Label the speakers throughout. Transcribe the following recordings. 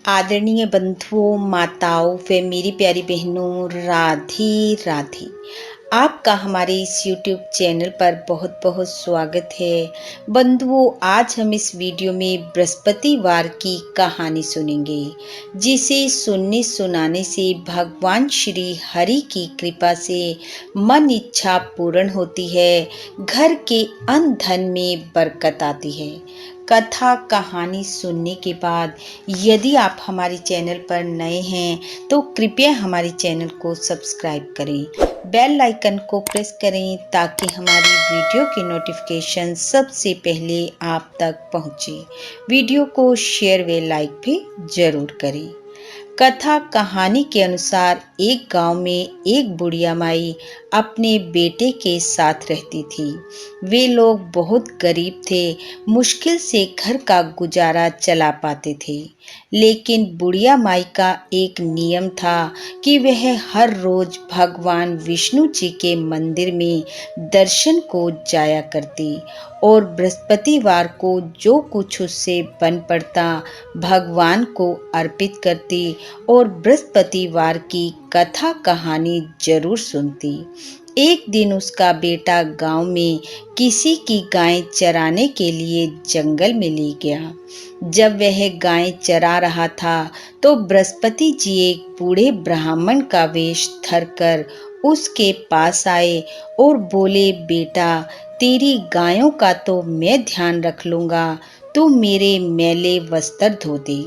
Speaker 1: आदरणीय बंधुओं, माताओं व मेरी प्यारी बहनों, राधे राधे। आपका हमारे इस YouTube चैनल पर बहुत बहुत स्वागत है। बंधुओं, आज हम इस वीडियो में बृहस्पतिवार की कहानी सुनेंगे, जिसे सुनने सुनाने से भगवान श्री हरि की कृपा से मन इच्छा पूर्ण होती है, घर के अन्न धन में बरकत आती है। कथा कहानी सुनने के बाद यदि आप हमारे चैनल पर नए हैं तो कृपया हमारे चैनल को सब्सक्राइब करें, बेल आइकन को प्रेस करें ताकि हमारी वीडियो की नोटिफिकेशन सबसे पहले आप तक पहुंचे। वीडियो को शेयर व लाइक भी जरूर करें। कथा कहानी के अनुसार एक गांव में एक बुढ़िया माई अपने बेटे के साथ रहती थी। वे लोग बहुत गरीब थे, मुश्किल से घर का गुजारा चला पाते थे। लेकिन बुढ़िया माई का एक नियम था कि वह हर रोज भगवान विष्णु जी के मंदिर में दर्शन को जाया करती और बृहस्पतिवार को जो कुछ उससे बन पड़ता भगवान को अर्पित करती और बृहस्पतिवार की कथा कहानी जरूर सुनती। एक दिन उसका बेटा गांव में किसी की गाय चराने के लिए जंगल में ले गया। जब वह गाय चरा रहा था तो बृहस्पति जी एक बूढ़े ब्राह्मण का वेश धरकर उसके पास आए और बोले, बेटा, तेरी गायों का तो मैं ध्यान रख लूंगा, तू मेरे मैले वस्त्र धो दे।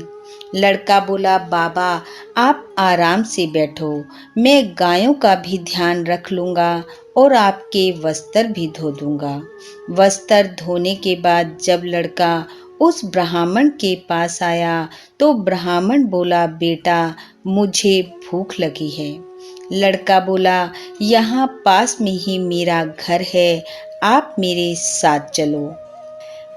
Speaker 1: लड़का बोला, बाबा आप आराम से बैठो, मैं गायों का भी ध्यान रख लूंगा और आपके वस्त्र भी धो दूंगा। वस्त्र धोने के बाद जब लड़का उस ब्राह्मण के पास आया तो ब्राह्मण बोला, बेटा मुझे भूख लगी है। लड़का बोला, यहाँ पास में ही मेरा घर है, आप मेरे साथ चलो।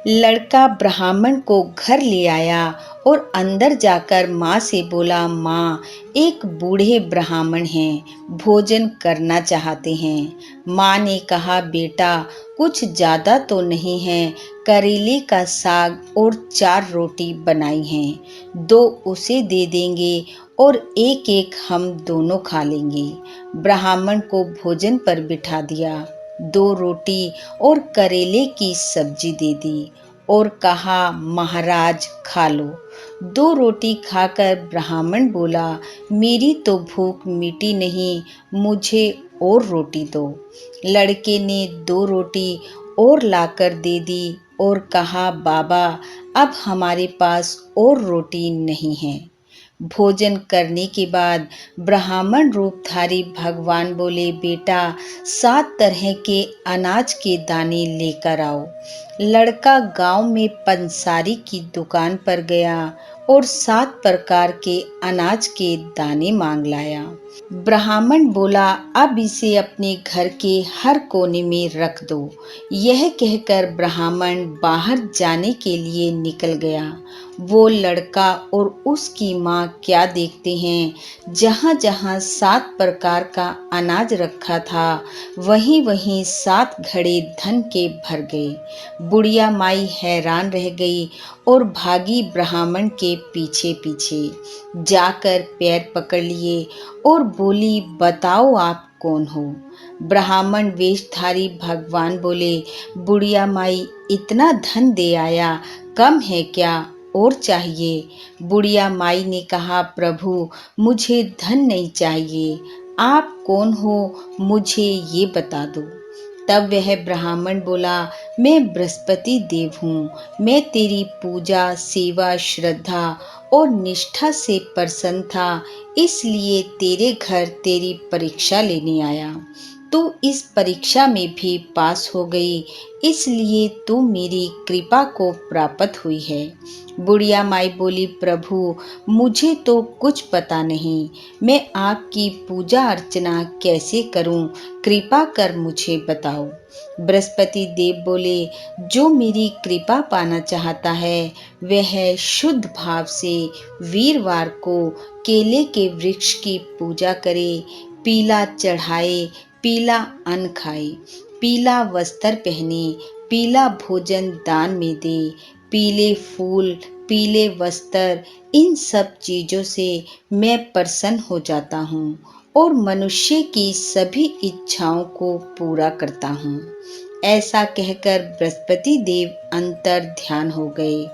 Speaker 1: लड़का ब्राह्मण को घर ले आया और अंदर जाकर माँ से बोला, माँ एक बूढ़े ब्राह्मण हैं, भोजन करना चाहते हैं। माँ ने कहा, बेटा कुछ ज़्यादा तो नहीं है, करेले का साग और 4 रोटी बनाई हैं, 2 उसे दे देंगे और एक एक हम दोनों खा लेंगे। ब्राह्मण को भोजन पर बिठा दिया, 2 रोटी और करेले की सब्जी दे दी और कहा, महाराज खा लो। 2 रोटी खाकर ब्राह्मण बोला, मेरी तो भूख मिटी नहीं, मुझे और रोटी दो। लड़के ने 2 रोटी और लाकर दे दी और कहा, बाबा अब हमारे पास और रोटी नहीं है। भोजन करने के बाद ब्राह्मण रूपधारी भगवान बोले, बेटा 7 तरह के अनाज के दाने लेकर आओ। लड़का गांव में पंसारी की दुकान पर गया और 7 प्रकार के अनाज के दाने मांग लाया। ब्राह्मण बोला, अब इसे अपने घर के हर कोने में रख दो। यह कहकर ब्राह्मण बाहर जाने के लिए निकल गया। वो लड़का और उसकी माँ क्या देखते हैं, जहाँ जहाँ 7 प्रकार का अनाज रखा था वहीं वहीं 7 घड़े धन के भर गए। बुढ़िया माई हैरान रह गई और भागी ब्राह्मण के पीछे पीछे जाकर पैर पकड़ लिए और बोली, बताओ आप कौन हो। ब्राह्मण वेशधारी भगवान बोले, बुढ़िया माई इतना धन दे आया, कम है क्या और चाहिए। बुढ़िया माई ने कहा, प्रभु मुझे धन नहीं चाहिए, आप कौन हो मुझे ये बता दो। तब वह ब्राह्मण बोला, मैं बृहस्पति देव हूँ, मैं तेरी पूजा सेवा श्रद्धा और निष्ठा से प्रसन्न था, इसलिए तेरे घर तेरी परीक्षा लेने आया। तू इस परीक्षा में भी पास हो गई, इसलिए तू मेरी कृपा को प्राप्त हुई है। बुढ़िया माई बोली, प्रभु मुझे तो कुछ पता नहीं, मैं आपकी पूजा अर्चना कैसे करूं, कृपा कर मुझे बताओ। बृहस्पति देव बोले, जो मेरी कृपा पाना चाहता है वह शुद्ध भाव से वीरवार को केले के वृक्ष की पूजा करे, पीला चढ़ाए, पीला अन्न खाए, पीला वस्त्र पहने, पीला भोजन दान में दे, पीले फूल पीले वस्त्र, इन सब चीज़ों से मैं प्रसन्न हो जाता हूँ और मनुष्य की सभी इच्छाओं को पूरा करता हूँ। ऐसा कहकर बृहस्पति देव अंतर ध्यान हो गए।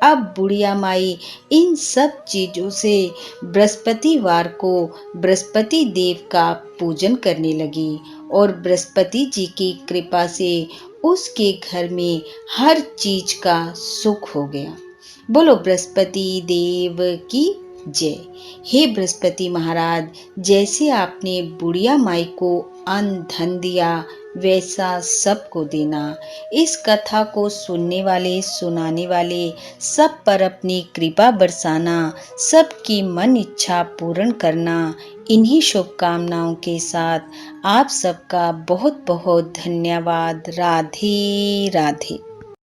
Speaker 1: अब बुढ़िया माई इन सब चीज़ों से बृहस्पतिवार को बृहस्पति देव का पूजन करने लगी और बृहस्पति जी की कृपा से उसके घर में हर चीज का सुख हो गया। बोलो बृहस्पति देव की जय। हे बृहस्पति महाराज, जैसे आपने बुढ़िया माई को अन्न धन दिया, वैसा सबको देना। इस कथा को सुनने वाले सुनाने वाले सब पर अपनी कृपा बरसाना, सबकी मन इच्छा पूर्ण करना। इन्हीं शुभकामनाओं के साथ आप सबका बहुत बहुत धन्यवाद। राधे राधे।